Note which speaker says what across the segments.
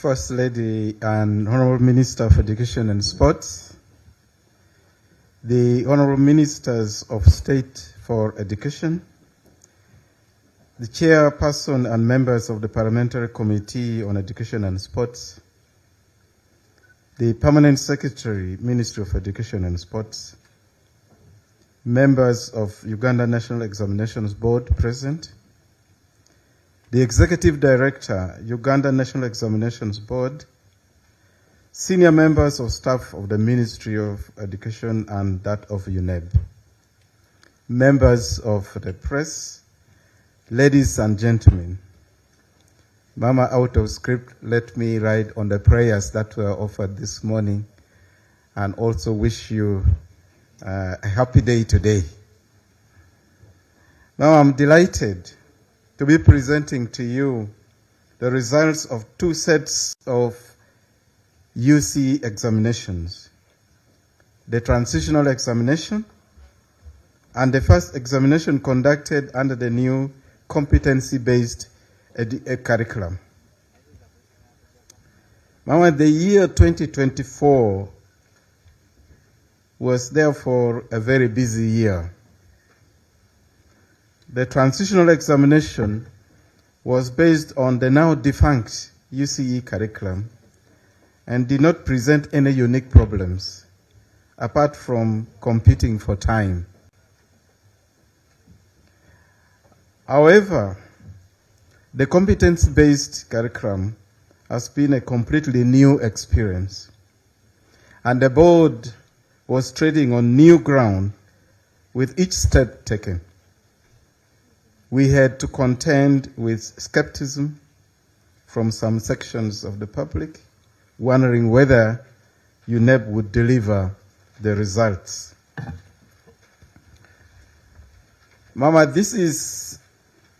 Speaker 1: First Lady and Honorable Minister of Education and Sports, the Honorable Ministers of State for Education, the Chairperson and members of the Parliamentary Committee on Education and Sports, the Permanent Secretary, Ministry of Education and Sports, members of Uganda National Examinations Board present, the Executive Director, Uganda National Examinations Board, senior members of staff of the Ministry of Education and that of Uneb, members of the press, ladies and gentlemen. Mama, out of script, let me write on the prayers that were offered this morning and also wish you a happy day today. Now I'm delighted to be presenting to you the results of two sets of UC examinations, the transitional examination and the first examination conducted under the new competency-based curriculum. Mama, the year 2024 was therefore a very busy year. The transitional examination was based on the now defunct UCE curriculum and did not present any unique problems apart from competing for time. However, the competence-based curriculum has been a completely new experience, and the board was treading on new ground with each step taken. We had to contend with skepticism from some sections of the public, wondering whether Uneb would deliver the results. Mama, this is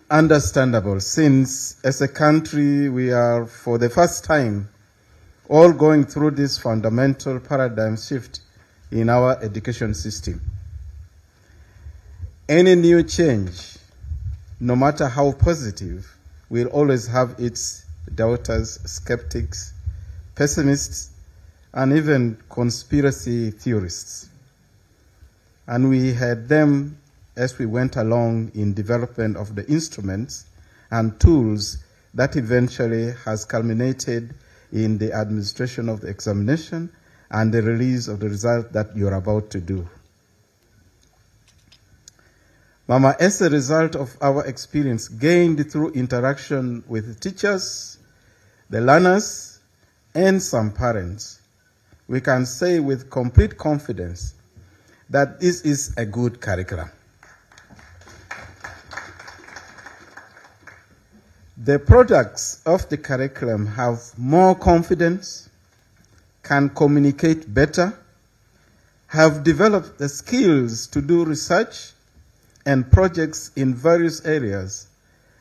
Speaker 1: understandable since as a country we are for the first time all going through this fundamental paradigm shift in our education system. Any new change, no matter how positive, will always have its doubters, skeptics, pessimists, and even conspiracy theorists. And we had them as we went along in development of the instruments and tools that eventually has culminated in the administration of the examination and the release of the result that you're about to do. Mama, as a result of our experience gained through interaction with teachers, the learners, and some parents, we can say with complete confidence that this is a good curriculum. The products of the curriculum have more confidence, can communicate better, have developed the skills to do research and projects in various areas,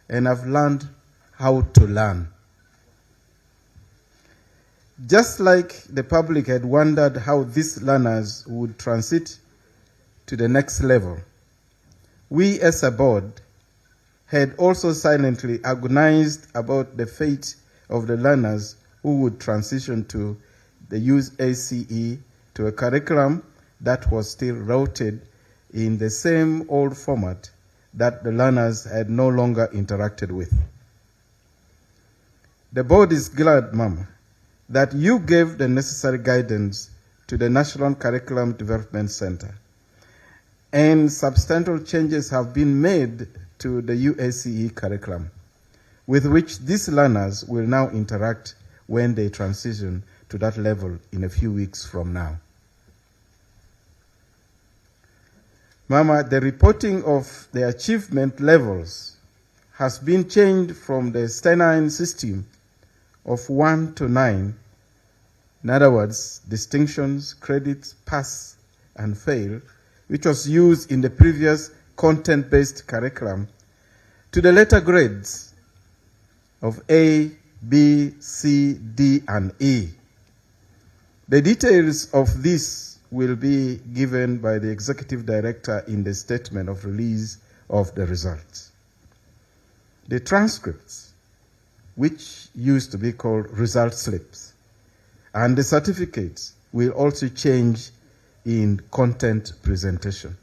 Speaker 1: and have learned how to learn. Just like the public had wondered how these learners would transit to the next level, we as a board had also silently agonized about the fate of the learners who would transition to the UACE, to a curriculum that was still routed in the same old format that the learners had no longer interacted with. The board is glad, Mama, that you gave the necessary guidance to the National Curriculum Development Center, and substantial changes have been made to the UACE curriculum, with which these learners will now interact when they transition to that level in a few weeks from now. Mama, the reporting of the achievement levels has been changed from the Steinheim system of 1 to 9, in other words, distinctions, credits, pass, and fail, which was used in the previous content-based curriculum, to the letter grades of A, B, C, D, and E. The details of this will be given by the Executive Director in the statement of release of the results. The transcripts which used to be called result slips. And the certificates will also change in content presentation.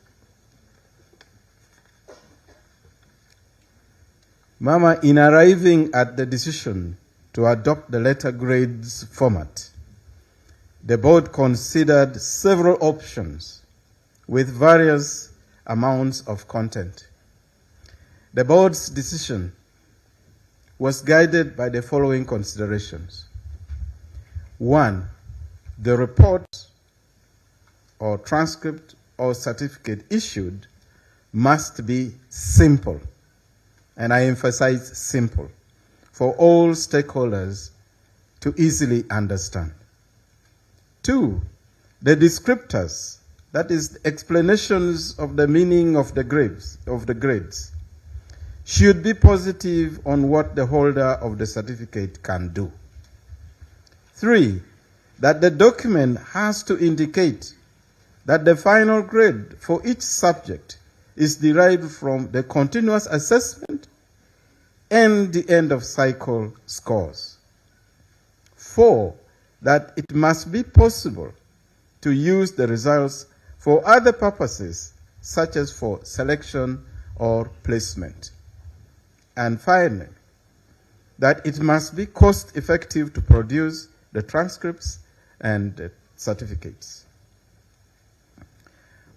Speaker 1: Mama, in arriving at the decision to adopt the letter grades format, the board considered several options with various amounts of content. The board's decision was guided by the following considerations. 1, the report or transcript or certificate issued must be simple, and I emphasize simple, for all stakeholders to easily understand. 2, the descriptors, that is, explanations of the meaning of the grades, should be positive on what the holder of the certificate can do. 3, that the document has to indicate that the final grade for each subject is derived from the continuous assessment and the end of cycle scores. 4, that it must be possible to use the results for other purposes, such as for selection or placement. And finally, that it must be cost effective to produce the transcripts and the certificates.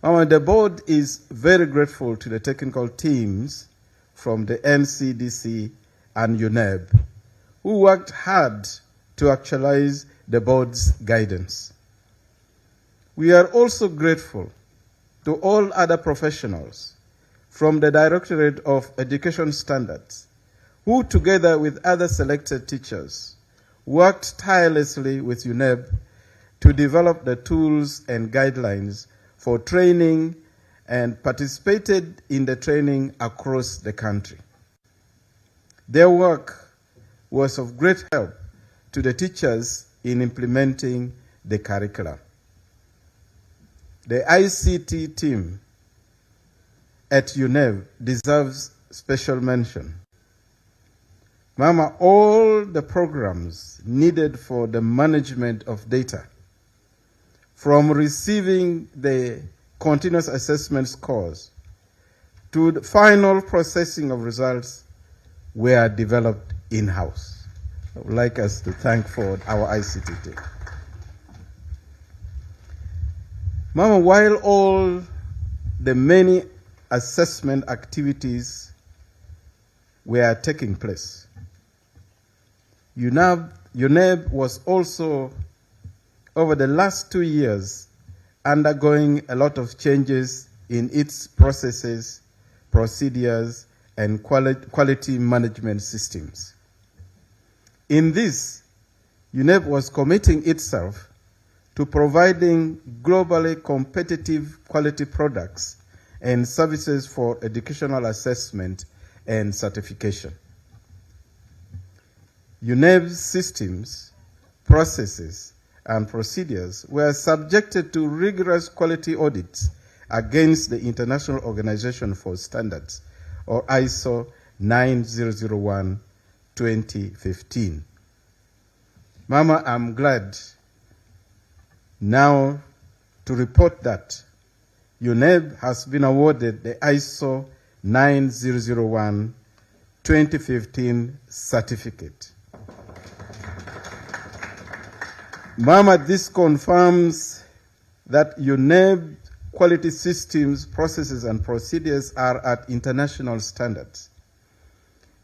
Speaker 1: The board is very grateful to the technical teams from the NCDC and Uneb, who worked hard to actualize the board's guidance. We are also grateful to all other professionals from the Directorate of Education Standards, who together with other selected teachers worked tirelessly with Uneb to develop the tools and guidelines for training and participated in the training across the country. Their work was of great help to the teachers in implementing the curriculum. The ICT team at Uneb deserves special mention. All the programs needed for the management of data, from receiving the continuous assessment scores to the final processing of results, were developed in-house. I would like us to thank for our ICT team. While all the many assessment activities were taking place, Uneb was also, over the last 2 years, undergoing a lot of changes in its processes, procedures, and quality management systems. In this, Uneb was committing itself to providing globally competitive quality products and services for educational assessment and certification. Uneb's systems, processes, and procedures were subjected to rigorous quality audits against the International Organization for Standards, or ISO 9001:2015. I'm glad now to report that Uneb has been awarded the ISO 9001:2015 certificate. This confirms that Uneb quality systems, processes, and procedures are at international standards.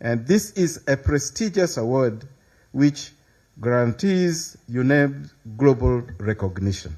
Speaker 1: And this is a prestigious award which guarantees Uneb global recognition.